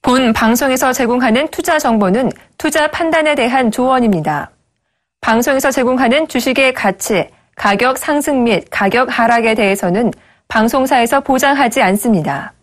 본 방송에서 제공하는 투자 정보는 투자 판단에 대한 조언입니다. 방송에서 제공하는 주식의 가치, 가격 상승 및 가격 하락에 대해서는 방송사에서 보장하지 않습니다.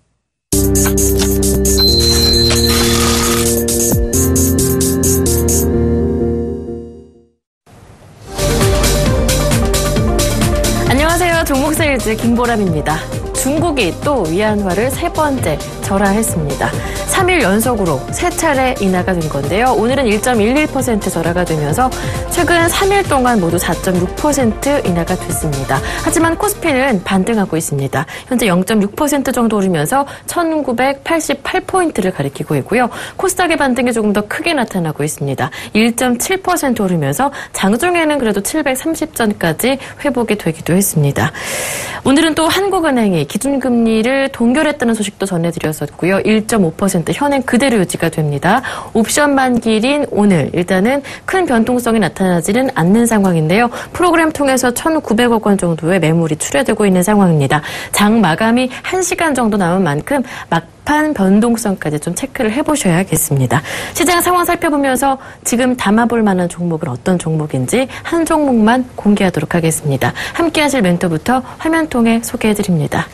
안녕하세요. 종목세일즈 김보람입니다. 중국이 또 위안화를 세 번째 절하했습니다. 3일 연속으로 세 차례 인하가 된 건데요. 오늘은 1.11% 절하가 되면서 최근 3일 동안 모두 4.6% 인하가 됐습니다. 하지만 코스피는 반등하고 있습니다. 현재 0.6% 정도 오르면서 1988포인트를 가리키고 있고요. 코스닥의 반등이 조금 더 크게 나타나고 있습니다. 1.7% 오르면서 장중에는 그래도 730전까지 회복이 되기도 했습니다. 오늘은 또 한국은행이 기준금리를 동결했다는 소식도 전해드렸었고요. 1.5% 현행 그대로 유지가 됩니다. 옵션 만기일인 오늘 일단은 큰 변동성이 나타나지는 않는 상황인데요. 프로그램 통해서 1,900억 원 정도의 매물이 출회되고 있는 상황입니다. 장 마감이 1시간 정도 남은 만큼 막판 변동성까지 좀 체크를 해보셔야겠습니다. 시장 상황 살펴보면서 지금 담아볼 만한 종목은 어떤 종목인지 한 종목만 공개하도록 하겠습니다. 함께 하실 멘토부터 화면 통해 소개해드립니다.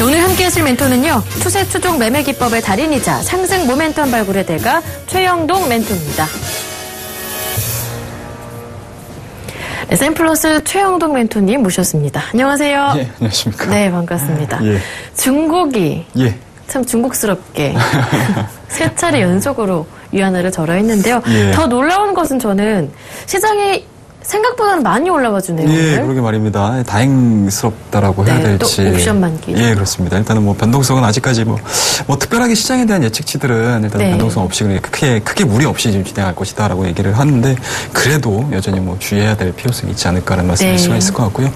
오늘 함께 하실 멘토는요. 추세 추종 매매 기법의 달인이자 상승 모멘텀 발굴의 대가 최영동 멘토입니다. SM 플러스 최영동 멘토님 모셨습니다. 안녕하세요. 예, 안녕하십니까. 네, 반갑습니다. 예. 중국이 참 중국스럽게 세 차례 연속으로 위안화를 절하했는데요. 예. 더 놀라운 것은 저는 시장이 생각보다는 많이 올라와 주네요. 예, 그러게 말입니다. 다행스럽다라고 해야 될지. 또 옵션 만기. 예, 그렇습니다. 일단은 뭐 변동성은 아직까지 뭐 특별하게 시장에 대한 예측치들은 일단 변동성 없이 크게 무리 없이 좀 진행할 것이다라고 얘기를 하는데 그래도 여전히 뭐 주의해야 될 필요성이 있지 않을까라는 말씀을 드릴 수가 있을 것 같고요.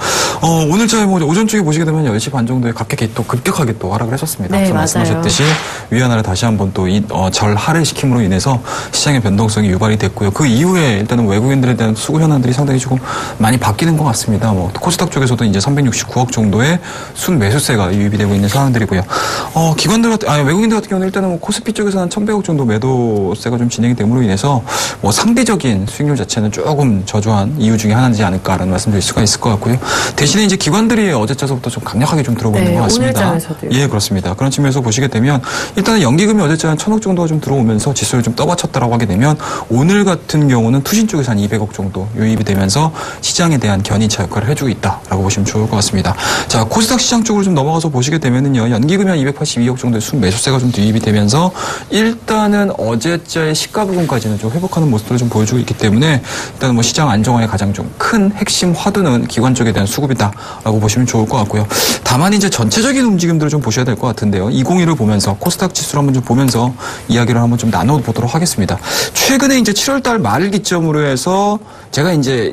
오늘자에 뭐 오전 쪽에 보시게 되면 10시 반 정도에 급격하게 또 하락을 했었습니다. 네, 앞서 말씀하셨듯이 위안화를 다시 한번 또 절하를 시킴으로 인해서 시장의 변동성이 유발이 됐고요. 그 이후에 일단은 외국인들에 대한 수구 현안들이 상당히 조금 많이 바뀌는 것 같습니다. 코스닥 쪽에서도 이제 369억 정도의 순 매수세가 유입이 되고 있는 상황들이고요. 외국인들 같은 경우는 일단은 코스피 쪽에서는 1,100억 정도 매도세가 좀 진행이 됨으로 인해서 상대적인 수익률 자체는 조금 저조한 이유 중에 하나이지 않을까라는 말씀드릴 수가 있을 것 같고요. 대신에 이제 기관들이 어제자서부터 좀 강력하게 좀 들어오고 있는 것 같습니다. 오늘자에서도요. 예, 그렇습니다. 그런 측면에서 보시게 되면 일단은 연기금이 어제자 한 1,000억 정도가 좀 들어오면서 지수를 좀 떠받쳤다라고 하게 되면 오늘 같은 경우는 투신 쪽에서 한 200억 정도 유입이 되면서 시장에 대한 견인차 역할을 해주고 있다라고 보시면 좋을 것 같습니다. 자, 코스닥 시장 쪽으로 좀 넘어가서 보시게 되면은요, 연기금이 한 282억 정도의 순 매수세가 좀 유입이 되면서 일단은 어제자의 시가 부분까지는 좀 회복하는 모습들을 좀 보여주고 있기 때문에 일단은 뭐 시장 안정화의 가장 좀 큰 핵심 화두는 기관 쪽에 대한 수급이다라고 보시면 좋을 것 같고요. 다만 이제 전체적인 움직임들을 좀 보셔야 될 것 같은데요. 201을 보면서 코스닥 지수를 한번 좀 보면서 이야기를 한번 좀 나눠보도록 하겠습니다. 최근에 이제 7월달 말을 기점으로 해서 제가 이제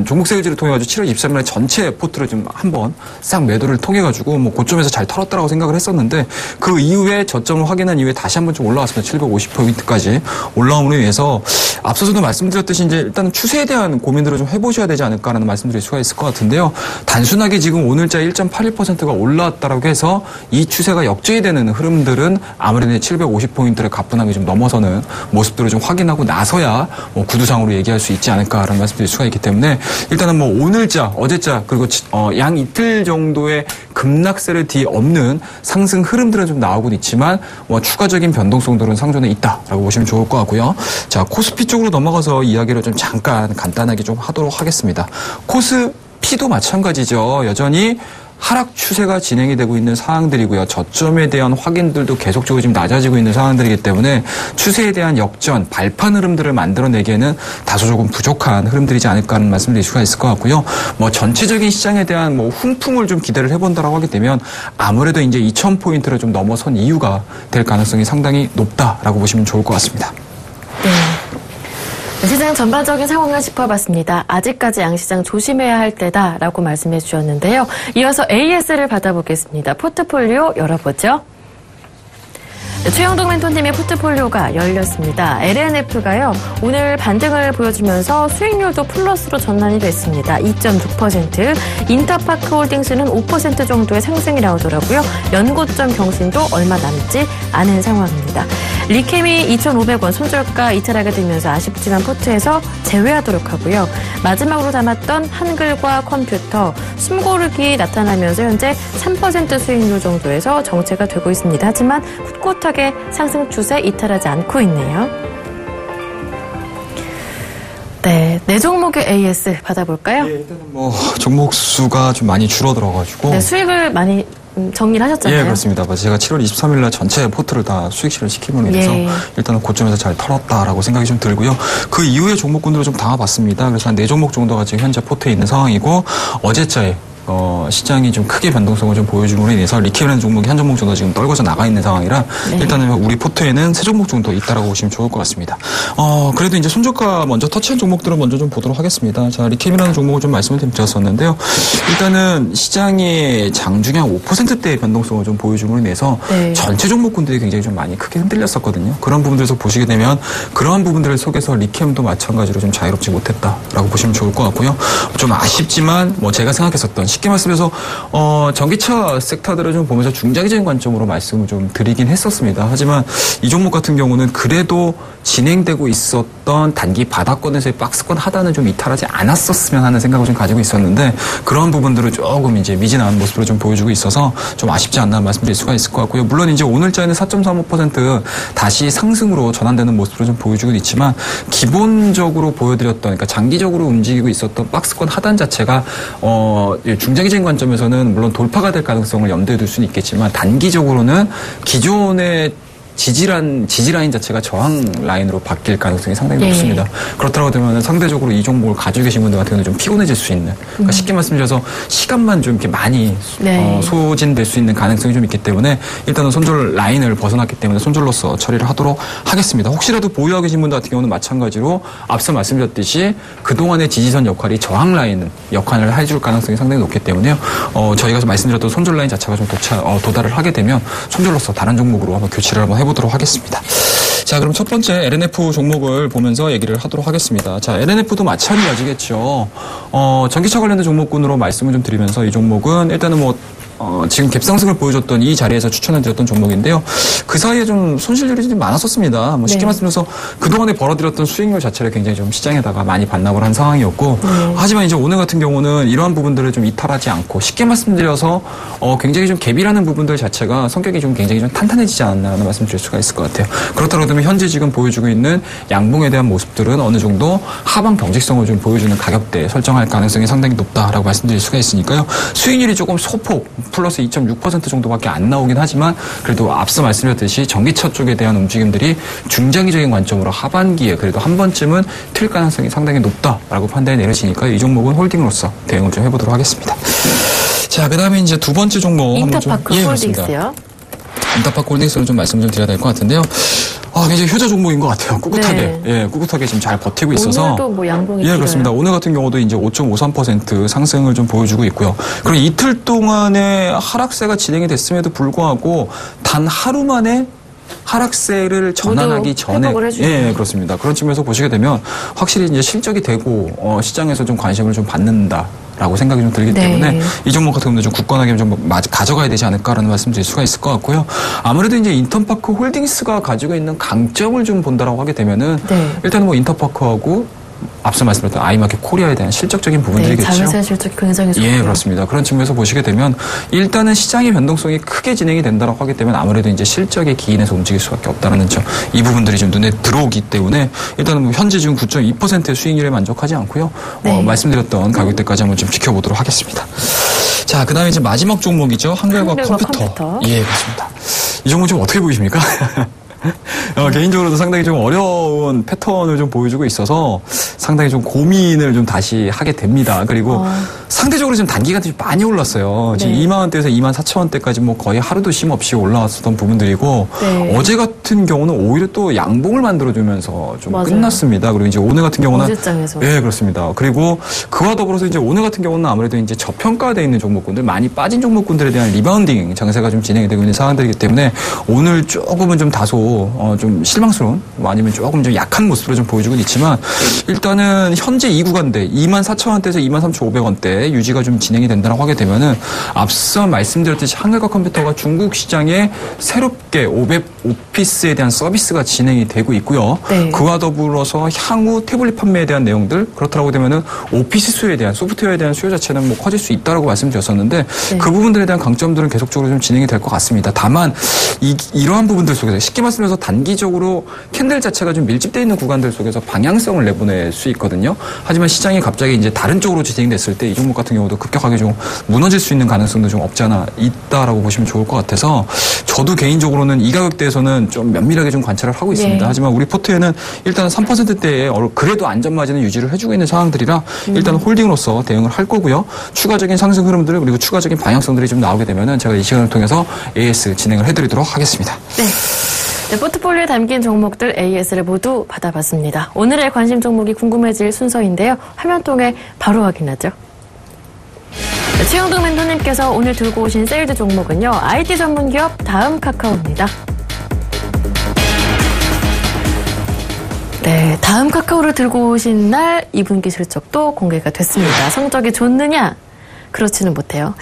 종목 세일즈를 통해가지고 7월 23일에 전체 포트를 좀 한번 싹 매도를 통해가지고 고점에서 잘 털었다라고 생각을 했었는데 그 이후에 저점을 확인한 이후에 다시 한번 좀 올라왔습니다. 750포인트까지 올라옴으로 인해서 앞서서도 말씀드렸듯이 이제 일단은 추세에 대한 고민들을 좀 해보셔야 되지 않을까라는 말씀드릴 수가 있을 것 같은데요. 단순하게 지금 오늘자 1.81%가 올라왔다라고 해서 이 추세가 역전이 되는 흐름들은 아무래도 750포인트를 가뿐하게 좀 넘어서는 모습들을 좀 확인하고 나서야 구두상으로 얘기할 수 있지 않을까라는 말씀드릴 수가 있기 때문에 일단은 오늘자, 어제자 그리고 양 이틀 정도의 급락세를 뒤엎는 상승 흐름들은 좀 나오곤 있지만 추가적인 변동성들은 상존에 있다라고 보시면 좋을 것 같고요. 자, 코스피 쪽으로 넘어가서 이야기를 좀 잠깐 간단하게 좀 하도록 하겠습니다. 코스피도 마찬가지죠. 여전히 하락 추세가 진행이 되고 있는 상황들이고요. 저점에 대한 확인들도 계속적으로 지금 낮아지고 있는 상황들이기 때문에 추세에 대한 역전, 발판 흐름들을 만들어내기에는 다소 조금 부족한 흐름들이지 않을까 하는 말씀을 드릴 수가 있을 것 같고요. 전체적인 시장에 대한 훈풍을 좀 기대를 해본다라고 하게 되면 아무래도 이제 2,000포인트를 좀 넘어선 이유가 될 가능성이 상당히 높다라고 보시면 좋을 것 같습니다. 네. 시장 전반적인 상황을 짚어봤습니다. 아직까지 양시장 조심해야 할 때다라고 말씀해 주셨는데요. 이어서 AS를 받아보겠습니다. 포트폴리오 열어보죠. 최영동 멘토님의 포트폴리오가 열렸습니다. LNF가요, 오늘 반등을 보여주면서 수익률도 플러스로 전환이 됐습니다. 2.6%. 인터파크홀딩스는 5% 정도의 상승이 나오더라고요. 연고점 경신도 얼마 남지 않은 상황입니다. 리캠이 2,500원 손절가 이탈하게 되면서 아쉽지만 포트에서 제외하도록 하고요. 마지막으로 담았던 한글과 컴퓨터, 숨고르기 나타나면서 현재 3% 수익률 정도에서 정체가 되고 있습니다. 하지만 꿋꿋하게 상승 추세 이탈하지 않고 있네요. 네, 네 종목의 AS 받아볼까요? 예, 일단은 종목 수가 좀 많이 줄어들어가지고. 네, 수익을 많이 정리를 하셨잖아요. 예, 그렇습니다. 제가 7월 23일 날 전체 포트를 다 수익실을 시키므로 인해서 일단은 고점에서 잘 털었다라고 생각이 좀 들고요. 그 이후에 종목군들을 좀 담아봤습니다. 그래서 한 4종목 정도가 지금 현재 포트에 있는 상황이고, 어제자에 시장이 좀 크게 변동성을 좀 보여줌으로 인해서 리케이라는 종목이 한 종목 정도 지금 떨궈져 나가 있는 상황이라 일단은 우리 포트에는 3종목 정도 있다라고 보시면 좋을 것 같습니다. 그래도 이제 손저가 먼저 터치한 종목들을 먼저 좀 보도록 하겠습니다. 자, 리케이라는 종목을 좀 말씀을 드렸었는데요. 일단은 시장이 장중에 한 5%대의 변동성을 좀 보여줌으로 인해서 전체 종목군들이 굉장히 좀 많이 크게 흔들렸었거든요. 그런 부분들에서 보시게 되면 그러한 부분들을 속에서 리케이도 마찬가지로 좀 자유롭지 못했다라고 보시면 좋을 것 같고요. 좀 아쉽지만 제가 생각했었던 쉽게 말씀해서 전기차 섹터들을 좀 보면서 중장기적인 관점으로 말씀을 좀 드리긴 했었습니다. 하지만 이 종목 같은 경우는 그래도 진행되고 있었던 단기 바닥권에서의 박스권 하단을 좀 이탈하지 않았었으면 하는 생각을 좀 가지고 있었는데 그런 부분들을 조금 이제 미진한 모습으로 좀 보여주고 있어서 좀 아쉽지 않나 말씀드릴 수가 있을 것 같고요. 물론 이제 오늘자에는 4.35% 다시 상승으로 전환되는 모습으로 좀 보여주고 있지만 기본적으로 보여드렸던 그러니까 장기적으로 움직이고 있었던 박스권 하단 자체가 중장기적인 관점에서는 물론 돌파가 될 가능성을 염두에 둘 수는 있겠지만 단기적으로는 기존의 지지라인 자체가 저항 라인으로 바뀔 가능성이 상당히 높습니다. 그렇다고 되면 상대적으로 이 종목을 가지고 계신 분들 같은 경우는 좀 피곤해질 수 있는, 그러니까 쉽게 말씀드려서 시간만 좀 이렇게 많이 소진될 수 있는 가능성이 좀 있기 때문에 일단은 손절 라인을 벗어났기 때문에 손절로서 처리를 하도록 하겠습니다. 혹시라도 보유하고 계신 분들 같은 경우는 마찬가지로 앞서 말씀드렸듯이 그동안의 지지선 역할이 저항 라인 역할을 해줄 가능성이 상당히 높기 때문에요. 저희가 말씀드렸던 손절 라인 자체가 좀 도달을 하게 되면 손절로서 다른 종목으로 한번 교체를 한번 해보도록 하겠습니다. 자, 그럼 첫 번째 LNF 종목을 보면서 얘기를 하도록 하겠습니다. 자, LNF도 마찬가지겠죠. 전기차 관련된 종목군으로 말씀을 좀 드리면서 이 종목은 일단은 지금 갭상승을 보여줬던 이 자리에서 추천을 드렸던 종목인데요. 그 사이에 좀 손실률이 좀 많았었습니다. 쉽게 말씀드려서 그동안에 벌어들였던 수익률 자체를 굉장히 좀 시장에다가 많이 반납을 한 상황이었고, 하지만 이제 오늘 같은 경우는 이러한 부분들을 좀 이탈하지 않고 쉽게 말씀드려서 굉장히 좀 갭이라는 부분들 자체가 성격이 좀 굉장히 좀 탄탄해지지 않았나 하는 말씀 드릴 수가 있을 것 같아요. 그렇다고 하면 현재 지금 보여주고 있는 양봉에 대한 모습들은 어느 정도 하방 경직성을 좀 보여주는 가격대에 설정할 가능성이 상당히 높다라고 말씀드릴 수가 있으니까요. 수익률이 조금 소폭 플러스 2.6% 정도밖에 안 나오긴 하지만 그래도 앞서 말씀드렸듯이 전기차 쪽에 대한 움직임들이 중장기적인 관점으로 하반기에 그래도 한 번쯤은 틀 가능성이 상당히 높다라고 판단이 내려지니까 이 종목은 홀딩으로서 대응을 좀 해보도록 하겠습니다. 자, 그 다음에 이제 두 번째 종목 인터파크 홀딩스요. 인터파크 홀딩스를 좀 말씀을 좀 드려야 될 것 같은데요. 굉장히 효자 종목인 것 같아요. 꿋꿋하게. 꿋꿋하게 지금 잘 버티고 있어서. 오늘도 양봉이 그렇습니다. 오늘 같은 경우도 이제 5.53% 상승을 좀 보여주고 있고요. 그리고 이틀 동안의 하락세가 진행이 됐음에도 불구하고 단 하루 만에 하락세를 전환하기 전에 그렇습니다. 그런 측면에서 보시게 되면 확실히 이제 실적이 되고 시장에서 좀 관심을 좀 받는다라고 생각이 좀 들기 때문에 이 종목 같은 경우는 좀 굳건하게 좀 가져가야 되지 않을까라는 말씀드릴 수가 있을 것 같고요. 아무래도 이제 인터파크 홀딩스가 가지고 있는 강점을 좀 본다라고 하게 되면은 일단은 인터파크하고 앞서 말씀드렸던 아이마켓 코리아에 대한 실적적인 부분들이겠죠. 자회사 실적이 굉장히 좋고요. 그렇습니다. 그런 측면에서 보시게 되면 일단은 시장의 변동성이 크게 진행이 된다고 하기 때문에 아무래도 이제 실적의 기인에서 움직일 수밖에 없다는 점, 이 부분들이 좀 눈에 들어오기 때문에 일단은 현재 지금 9.2%의 수익률에 만족하지 않고요. 말씀드렸던 가격대까지 한번 좀 지켜보도록 하겠습니다. 자, 그다음에 이제 마지막 종목이죠. 한글과 컴퓨터. 그렇습니다. 이 종목 좀 어떻게 보이십니까? 개인적으로도 상당히 좀 어려운 패턴을 좀 보여주고 있어서 상당히 좀 고민을 좀 다시 하게 됩니다. 그리고 상대적으로 지금 단기간에 좀 많이 올랐어요. 지금 2만 원대에서 2만 4천 원대까지 뭐 거의 하루도 쉼 없이 올라왔었던 부분들이고 어제 같은 경우는 오히려 또 양봉을 만들어주면서 좀 끝났습니다. 그리고 이제 오늘 같은 경우는 어제장에서 그렇습니다. 그리고 그와 더불어서 이제 오늘 같은 경우는 아무래도 이제 저평가되어 있는 종목군들, 많이 빠진 종목군들에 대한 리바운딩 장세가 좀 진행이 되고 있는 상황들이기 때문에 오늘 조금은 좀 다소 좀 실망스러운, 아니면 조금 좀 약한 모습으로 좀 보여주고 있지만 일단은 현재 이 구간대 24,000원대에서 23,500원대 유지가 좀 진행이 된다고 하게 되면은 앞서 말씀드렸듯이 한글과 컴퓨터가 중국 시장에 새롭게 오피스에 대한 서비스가 진행이 되고 있고요. 그와 더불어서 향후 태블릿 판매에 대한 내용들, 그렇다고 되면은 오피스 수요에 대한, 소프트웨어에 대한 수요 자체는 뭐 커질 수 있다라고 말씀드렸었는데 그 부분들에 대한 강점들은 계속적으로 좀 진행이 될 것 같습니다. 다만 이러한 부분들 속에서 쉽게 말씀드려서 단기적으로 캔들 자체가 좀 밀집되어 있는 구간들 속에서 방향성을 내보낼 수 있거든요. 하지만 시장이 갑자기 이제 다른 쪽으로 진행됐을 때 이 종목 같은 경우도 급격하게 좀 무너질 수 있는 가능성도 좀 없지 않아 있다라고 보시면 좋을 것 같아서 저도 개인적으로는 이 가격대에서는 좀 면밀하게 좀 관찰을 하고 있습니다. 하지만 우리 포트에는 일단 3%대에 그래도 안전마진을 유지를 해주고 있는 상황들이라 일단 홀딩으로서 대응을 할 거고요. 추가적인 상승 흐름들 그리고 추가적인 방향성들이 좀 나오게 되면은 제가 이 시간을 통해서 AS 진행을 해드리도록 하겠습니다. 네, 포트폴리오에 담긴 종목들 AS를 모두 받아봤습니다. 오늘의 관심 종목이 궁금해질 순서인데요. 화면 통해 바로 확인하죠. 네, 최영동 멘토님께서 오늘 들고 오신 세일즈 종목은요. IT 전문기업 다음카카오입니다. 네, 다음 카카오를 들고 오신 날 2분기 실적도 공개가 됐습니다. 성적이 좋느냐? 그렇지는 못해요.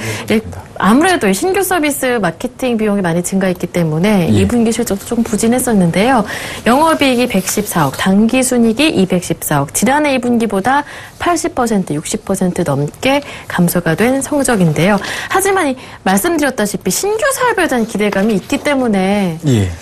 아무래도 신규 서비스 마케팅 비용이 많이 증가했기 때문에 2분기 실적도 조금 부진했었는데요. 영업이익이 114억, 당기순이익이 214억, 지난해 2분기보다 80%, 60% 넘게 감소가 된 성적인데요. 하지만 말씀드렸다시피 신규 사업에 대한 기대감이 있기 때문에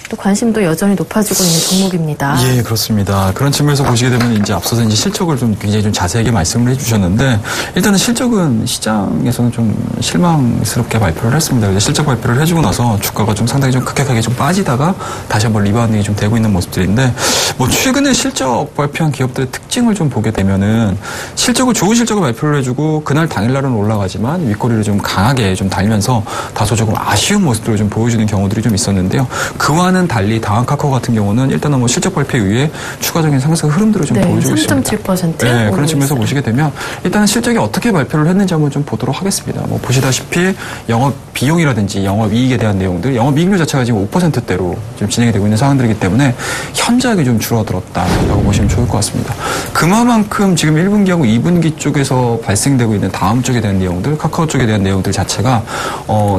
또 관심도 여전히 높아지고 있는 종목입니다. 그렇습니다. 그런 측면에서 보시게 되면 이제 앞서서 이제 실적을 좀 굉장히 좀 자세하게 말씀을 해주셨는데 일단은 실적은 시장에서는 좀 실망스럽게 발표를 했습니다. 실적 발표를 해주고 나서 주가가 좀 상당히 좀 급격하게 좀 빠지다가 다시 한번 리바운딩이 좀 되고 있는 모습들인데 뭐 최근에 실적 발표한 기업들의 특징을 좀 보게 되면은 좋은 실적을 발표를 해주고 그날 당일날은 올라가지만 윗꼬리를 좀 강하게 좀 달면서 다소 조금 아쉬운 모습들을 좀 보여주는 경우들이 좀 있었는데요. 그와는 달리 다음카카오 같은 경우는 일단은 뭐 실적 발표 이후에 추가적인 상승 흐름들을 좀 보여주고 있습니다. 3.7%. 그런 측면에서 보시게 되면 일단은 실적이 어떻게 발표를 했는지 한번 좀 보도록 하겠습니다. 뭐 보시다시피 영업 비용이라든지 영업 이익에 대한 내용들, 영업 이익률 자체가 지금 5%대로 지금 진행이 되고 있는 상황들이기 때문에 현저하게 좀 줄어들었다라고 보시면 좋을 것 같습니다. 그만큼 지금 1분기하고 2분기 쪽에서 발생되고 있는 다음 쪽에 대한 내용들, 카카오 쪽에 대한 내용들 자체가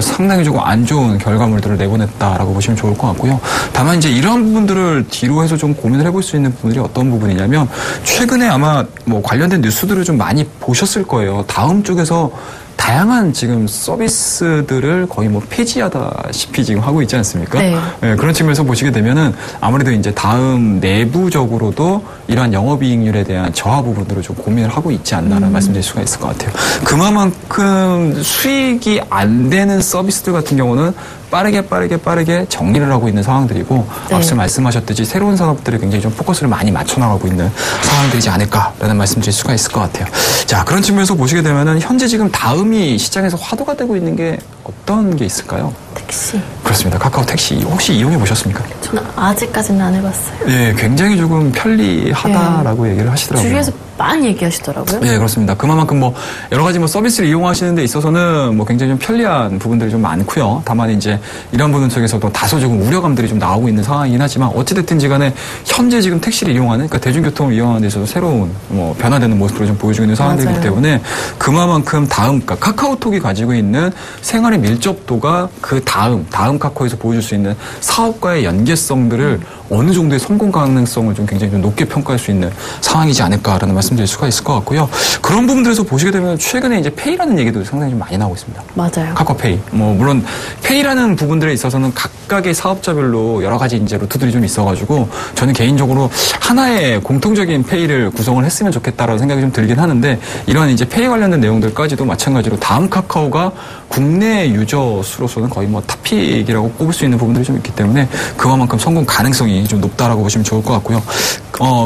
상당히 조금 안 좋은 결과물들을 내보냈다라고 보시면 좋을 것 같고요. 다만 이제 이러한 부분들을 뒤로 해서 좀 고민을 해볼 수 있는 부분들이 어떤 부분이냐면 최근에 아마 뭐 관련된 뉴스들을 좀 많이 보셨을 거예요. 다음 쪽에서 다양한 지금 서비스들을 거의 뭐 폐지하다시피 지금 하고 있지 않습니까? 그런 측면에서 보시게 되면은 아무래도 이제 다음 내부적으로도 이러한 영업이익률에 대한 저하 부분들을 좀 고민을 하고 있지 않나라는 말씀드릴 수가 있을 것 같아요. 그만큼 수익이 안 되는 서비스들 같은 경우는 빠르게 정리를 하고 있는 상황들이고 앞서 말씀하셨듯이 새로운 산업들에 굉장히 좀 포커스를 많이 맞춰나가고 있는 상황들이지 않을까라는 말씀드릴 수가 있을 것 같아요. 자, 그런 측면에서 보시게 되면은 현재 지금 다음이 시장에서 화두가 되고 있는 게 어떤 게 있을까요? 택시. 그렇습니다. 카카오 택시 혹시 이용해 보셨습니까? 저는 아직까지는 안 해봤어요. 굉장히 조금 편리하다라고 얘기를 하시더라고요. 주위에서 많이 얘기하시더라고요. 그렇습니다. 그만큼 뭐 여러 가지 뭐 서비스를 이용하시는 데 있어서는 뭐 굉장히 좀 편리한 부분들이 좀 많고요. 다만 이제 이런 부분 속에서도 다소 조금 우려감들이 좀 나오고 있는 상황이긴 하지만 어찌됐든지 간에 현재 지금 택시를 이용하는, 그러니까 대중교통을 이용하는 데 있어서 새로운 뭐 변화되는 모습들을 좀 보여주고 있는 상황들이기 때문에 그만큼 그러니까 카카오톡이 가지고 있는 생활의 밀접도가 그 다음 카카오에서 보여줄 수 있는 사업과의 연계성들을 어느 정도의 성공 가능성을 좀 굉장히 좀 높게 평가할 수 있는 상황이지 않을까라는 말씀드릴 수가 있을 것 같고요. 그런 부분들에서 보시게 되면 최근에 이제 페이라는 얘기도 상당히 좀 많이 나오고 있습니다. 맞아요. 카카오페이. 뭐 물론 페이라는 부분들에 있어서는 각각의 사업자별로 여러 가지 이제 루트들이 좀 있어가지고 저는 개인적으로 하나의 공통적인 페이를 구성을 했으면 좋겠다라는 생각이 좀 들긴 하는데 이런 이제 페이 관련된 내용들까지도 마찬가지로 다음 카카오가 국내 유저 수로서는 거의 뭐 탑픽이라고 꼽을 수 있는 부분들이 좀 있기 때문에 그만큼 성공 가능성이 좀 높다라고 보시면 좋을 것 같고요.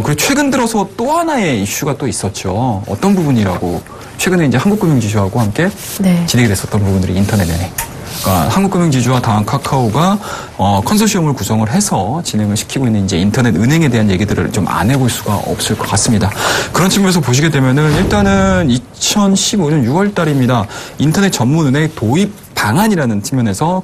그리고 최근 들어서 또 하나의 이슈가 또 있었죠. 어떤 부분이라고 최근에 이제 한국금융지주하고 함께 네. 진행이 됐었던 부분들이 인터넷은행. 그러니까 한국금융지주와 다음카카오가 컨소시엄을 구성을 해서 진행을 시키고 있는 이제 인터넷 은행에 대한 얘기들을 좀 안 해볼 수가 없을 것 같습니다. 그런 측면에서 보시게 되면은 일단은 2015년 6월 달입니다. 인터넷 전문 은행 도입 방안이라는 측면에서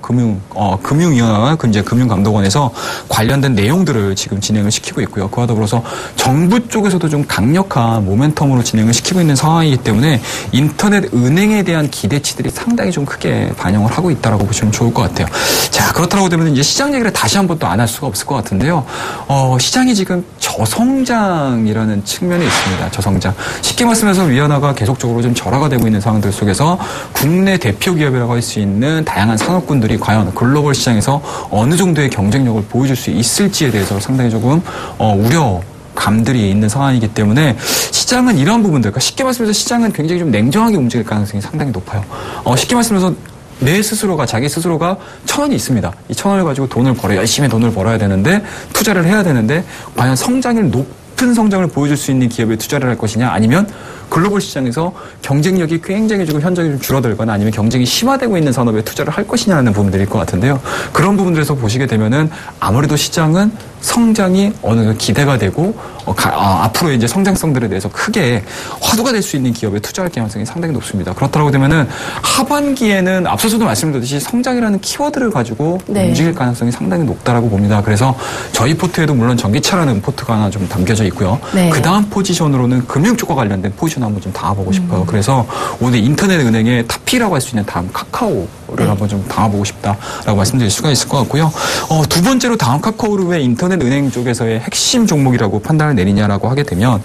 금융위원회와 이제 금융감독원에서 관련된 내용들을 지금 진행을 시키고 있고요. 그와 더불어서 정부 쪽에서도 좀 강력한 모멘텀으로 진행을 시키고 있는 상황이기 때문에 인터넷 은행에 대한 기대치들이 상당히 좀 크게 반영을 하고 있다라고 보시면 좋을 것 같아요. 자, 그렇다고 되면 이제 시장 얘기를 다시 한번 또 안 할 수가 없을 것 같은데요. 시장이 지금 저성장이라는 측면이 있습니다. 저성장. 쉽게 말씀해서 위안화가 계속적으로 좀 절하가 되고 있는 상황들 속에서 국내 대표 기업이라고 할 수 있는 다양한 산업군들이 과연 글로벌 시장에서 어느 정도의 경쟁력을 보여줄 수 있을지에 대해서 상당히 조금 우려감들이 있는 상황이기 때문에 시장은 이런 부분들, 그러니까 쉽게 말씀해서 시장은 굉장히 좀 냉정하게 움직일 가능성이 상당히 높아요. 쉽게 말씀해서 자기 스스로가 1,000원이 있습니다. 이 1,000원을 가지고 열심히 돈을 벌어야 되는데, 투자를 해야 되는데, 과연 높은 성장을 보여줄 수 있는 기업에 투자를 할 것이냐, 아니면 글로벌 시장에서 경쟁력이 굉장히 지금 현저히 좀 줄어들거나 아니면 경쟁이 심화되고 있는 산업에 투자를 할 것이냐는 부분들일 것 같은데요. 그런 부분들에서 보시게 되면은 아무래도 시장은 성장이 어느 정도 기대가 되고 앞으로 이제 성장성들에 대해서 크게 화두가 될 수 있는 기업에 투자할 가능성이 상당히 높습니다. 그렇다고 되면은 하반기에는 앞서서도 말씀드렸듯이 성장이라는 키워드를 가지고 움직일 가능성이 상당히 높다라고 봅니다. 그래서 저희 포트에도 물론 전기차라는 포트가 하나 좀 담겨져 있고요. 그 다음 포지션으로는 금융 쪽과 관련된 포지션 한번 좀 담아보고 싶어요. 그래서 오늘 인터넷 은행의 탑피라고 할 수 있는 다음 카카오를 한번 좀 담아보고 싶다라고 말씀드릴 수가 있을 것 같고요. 두 번째로 다음 카카오를 왜 인터넷 은행 쪽에서의 핵심 종목이라고 판단을 내리냐라고 하게 되면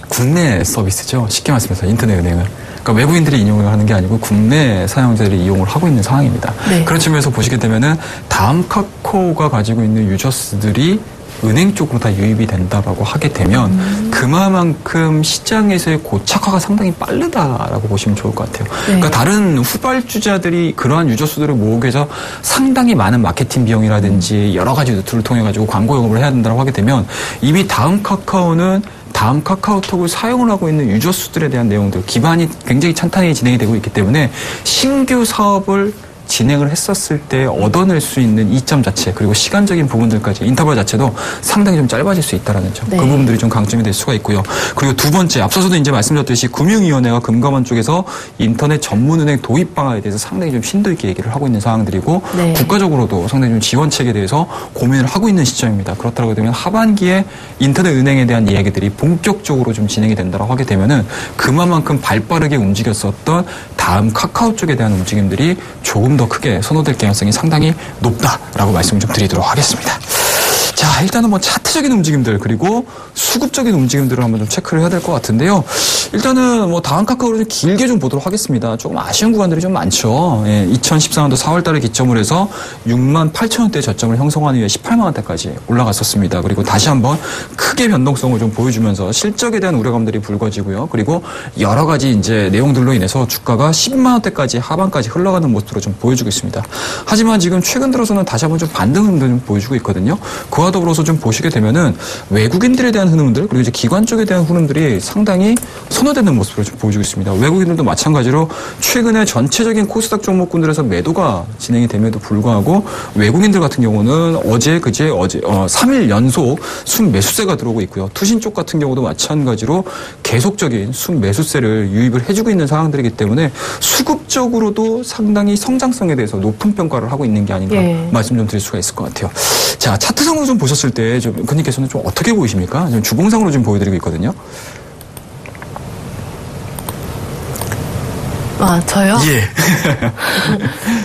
국내 서비스죠. 쉽게 말씀해서 인터넷 은행은. 그러니까 외국인들이 이용을 하는 게 아니고 국내 사용자들이 이용을 하고 있는 상황입니다. 네. 그런 측면에서 보시게 되면은 다음 카카오가 가지고 있는 유저스들이 은행 쪽으로 다 유입이 된다라고 하게 되면 그만큼 시장에서의 고착화가 상당히 빠르다라고 보시면 좋을 것 같아요. 네. 그러니까 다른 후발주자들이 그러한 유저수들을 모으기 위해서 상당히 많은 마케팅 비용이라든지 여러 가지 루트를 통해 가지고 광고 영업을 해야 된다고 하게 되면 이미 다음 카카오는 다음 카카오톡을 사용을 하고 있는 유저수들에 대한 내용들 기반이 굉장히 탄탄하게 진행이 되고 있기 때문에 신규 사업을 진행을 했었을 때 얻어낼 수 있는 이점 자체 그리고 시간적인 부분들까지 인터벌 자체도 상당히 좀 짧아질 수 있다는 점. 네. 그 부분들이 좀 강점이 될 수가 있고요. 그리고 두 번째 앞서서도 이제 말씀드렸듯이 금융위원회와 금감원 쪽에서 인터넷 전문은행 도입 방안에 대해서 상당히 좀 심도 있게 얘기를 하고 있는 상황들이고 네. 국가적으로도 상당히 좀 지원책에 대해서 고민을 하고 있는 시점입니다. 그렇다고 되면 하반기에 인터넷 은행에 대한 이야기들이 본격적으로 좀 진행이 된다고 하게 되면은 그만큼 발빠르게 움직였었던 다음 카카오 쪽에 대한 움직임들이 조금 더 크게 선호될 가능성이 상당히 높다라고 말씀을 좀 드리도록 하겠습니다. 자, 일단은 뭐 차트적인 움직임들 그리고 수급적인 움직임들을 한번 좀 체크를 해야 될 것 같은데요. 일단은 뭐 다음 카카오를 좀 길게 좀 보도록 하겠습니다. 조금 아쉬운 구간들이 좀 많죠. 2014년도 4월 달을 기점으로 해서 68,000원대 저점을 형성한 이후에 18만 원대까지 올라갔었습니다. 그리고 다시 한번 크게 변동성을 좀 보여주면서 실적에 대한 우려감들이 불거지고요. 그리고 여러 가지 이제 내용들로 인해서 주가가 10만 원대까지 하반까지 흘러가는 모습으로 좀 보여주고 있습니다. 하지만 지금 최근 들어서는 다시 한번 좀 반등 흐름도 좀 보여주고 있거든요. 그와 더불어서 좀 보시게 되면은 외국인들에 대한 흐름들 그리고 이제 기관 쪽에 대한 흐름들이 상당히 선호되는 모습을 좀 보여주고 있습니다. 외국인들도 마찬가지로 최근에 전체적인 코스닥 종목군들에서 매도가 진행이 됨에도 불구하고 외국인들 같은 경우는 어제 3일 연속 순매수세가 들어오고 있고요. 투신 쪽 같은 경우도 마찬가지로 계속적인 순매수세를 유입을 해주고 있는 상황들이기 때문에 수급적으로도 상당히 성장성에 대해서 높은 평가를 하고 있는 게 아닌가 말씀 좀 드릴 수가 있을 것 같아요. 자, 차트상으로 좀 보셨을 때 근님께서는 좀 어떻게 보이십니까? 좀 주봉상으로 좀 보여드리고 있거든요. 저요? 예.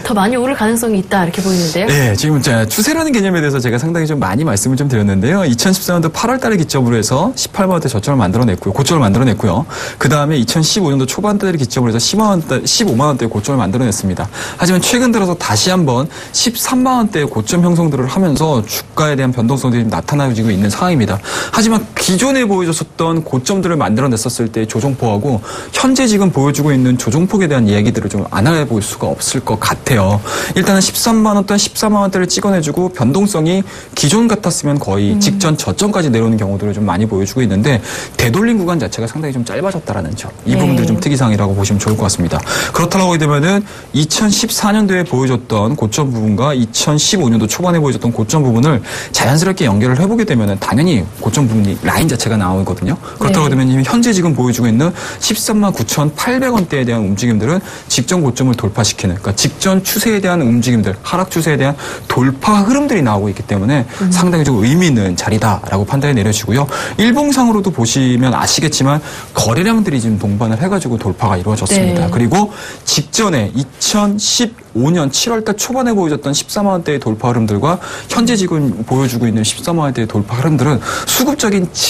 더 많이 오를 가능성이 있다 이렇게 보이는데요. 네, 지금 추세라는 개념에 대해서 제가 상당히 좀 많이 말씀을 좀 드렸는데요. 2014년도 8월 달을 기점으로 해서 18만 원대 저점을 만들어냈고요. 고점을 만들어냈고요. 그 다음에 2015년도 초반 달을 기점으로 해서 15만 원대 고점을 만들어냈습니다. 하지만 최근 들어서 다시 한번 13만 원대의 고점 형성들을 하면서 주가에 대한 변동성들이 나타나지고 있는 상황입니다. 하지만 기존에 보여줬었던 고점들을 만들어냈었을 때 조정폭하고 현재 지금 보여주고 있는 조정폭에 대한 이야기들을 좀 안 해볼 수가 없을 것 같아요. 같아요. 일단은 13만 원대, 14만 원대를 찍어내주고 변동성이 기존 같았으면 거의 직전 저점까지 내려오는 경우들을 좀 많이 보여주고 있는데 되돌림 구간 자체가 상당히 좀 짧아졌다라는 점. 이 부분들이 좀 특이사항이라고 보시면 좋을 것 같습니다. 그렇다고 하게 되면은 2014년도에 보여줬던 고점 부분과 2015년도 초반에 보여줬던 고점 부분을 자연스럽게 연결을 해보게 되면은 당연히 고점 부분이 라인 자체가 나오거든요. 그렇다고 하게 되면 현재 지금 보여주고 있는 13만 9,800원대에 대한 움직임들은 직전 고점을 돌파시키는, 그러니까 직전 추세에 대한 움직임들, 하락 추세에 대한 돌파 흐름들이 나오고 있기 때문에 상당히 좀 의미 있는 자리다라고 판단이 내려지고요. 일봉상으로도 보시면 아시겠지만 거래량들이 지금 동반을 해가지고 돌파가 이루어졌습니다. 네. 그리고 직전에 2015년 7월달 초반에 보여줬던 14만 원대의 돌파 흐름들과 현재 지금 보여주고 있는 14만 원대의 돌파 흐름들은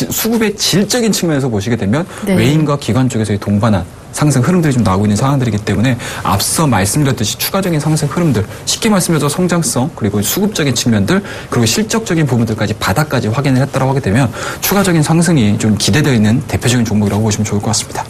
수급의 질적인 측면에서 보시게 되면 네. 외인과 기관 쪽에서의 동반한 상승 흐름들이 좀 나오고 있는 상황들이기 때문에 앞서 말씀드렸듯이 추가적인 상승 흐름들, 쉽게 말씀드려서 성장성, 그리고 수급적인 측면들, 그리고 실적적인 부분들까지 바닥까지 확인을 했다고 하게 되면 추가적인 상승이 좀 기대되어 있는 대표적인 종목이라고 보시면 좋을 것 같습니다.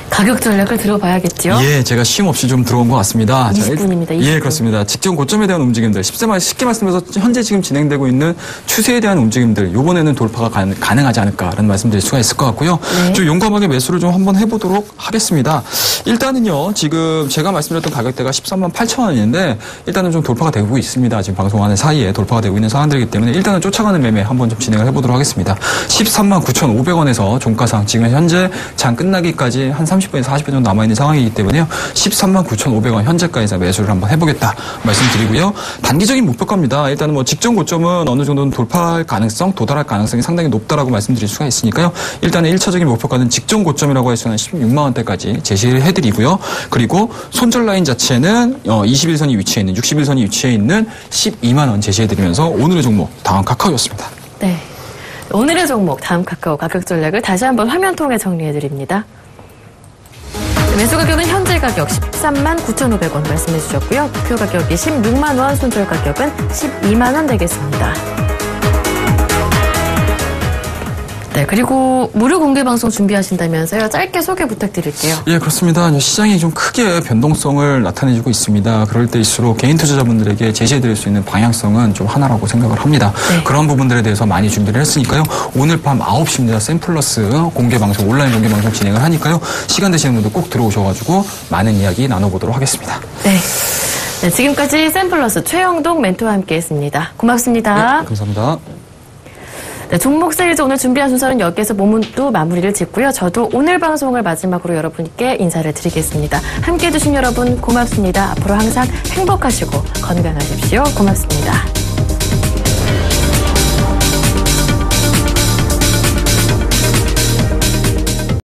가격 전략을 들어봐야겠죠? 예, 제가 쉼 없이 좀 들어온 것 같습니다. 20분입니다. 20분. 예, 그렇습니다. 직전 고점에 대한 움직임들, 쉽게 말씀해서 현재 지금 진행되고 있는 추세에 대한 움직임들, 이번에는 돌파가 가능하지 않을까라는 말씀드릴 수가 있을 것 같고요. 네. 좀 용감하게 매수를 좀 한번 해보도록 하겠습니다. 일단은요, 지금 제가 말씀드렸던 가격대가 13만 8천 원인데 일단은 좀 돌파가 되고 있습니다. 지금 방송하는 사이에 돌파가 되고 있는 상황들이기 때문에 일단은 쫓아가는 매매 한번 좀 진행을 해보도록 하겠습니다. 13만 9,500원에서 종가상 지금 현재 장 끝나기까지 한 30분에서 40분 정도 남아있는 상황이기 때문에요. 13만 9,500원 현재가에서 매수를 한번 해보겠다 말씀드리고요. 단기적인 목표가입니다. 일단은 뭐 직전 고점은 어느 정도는 돌파할 가능성, 도달할 가능성이 상당히 높다라고 말씀드릴 수가 있으니까요. 일단은 1차적인 목표가는 직전 고점이라고 할 수 있는 16만 원대까지 제시를 해드리고요. 그리고 손절 라인 자체는 21선이 위치해 있는, 61선이 위치해 있는 12만 원 제시해드리면서 오늘의 종목 다음 카카오였습니다. 네. 오늘의 종목 다음 카카오 가격 전략을 다시 한번 화면 통해 정리해드립니다. 매수 가격은 현재 가격 13만 9,500원 말씀해 주셨고요. 목표 가격이 16만 원, 손절 가격은 12만 원 되겠습니다. 네, 그리고 무료 공개 방송 준비하신다면서요. 짧게 소개 부탁드릴게요. 예, 그렇습니다. 시장이 좀 크게 변동성을 나타내주고 있습니다. 그럴 때일수록 개인 투자자분들에게 제시해드릴 수 있는 방향성은 좀 하나라고 생각을 합니다. 네. 그런 부분들에 대해서 많이 준비를 했으니까요. 오늘 밤 9시입니다. 샘플러스 공개 방송, 온라인 공개 방송 진행을 하니까요. 시간 되시는 분들 꼭 들어오셔가지고 많은 이야기 나눠보도록 하겠습니다. 네. 네, 지금까지 샘플러스 최영동 멘토와 함께했습니다. 고맙습니다. 네, 감사합니다. 네, 종목 시리즈 오늘 준비한 순서는 여기에서 모두 마무리를 짓고요. 저도 오늘 방송을 마지막으로 여러분께 인사를 드리겠습니다. 함께해 주신 여러분 고맙습니다. 앞으로 항상 행복하시고 건강하십시오. 고맙습니다.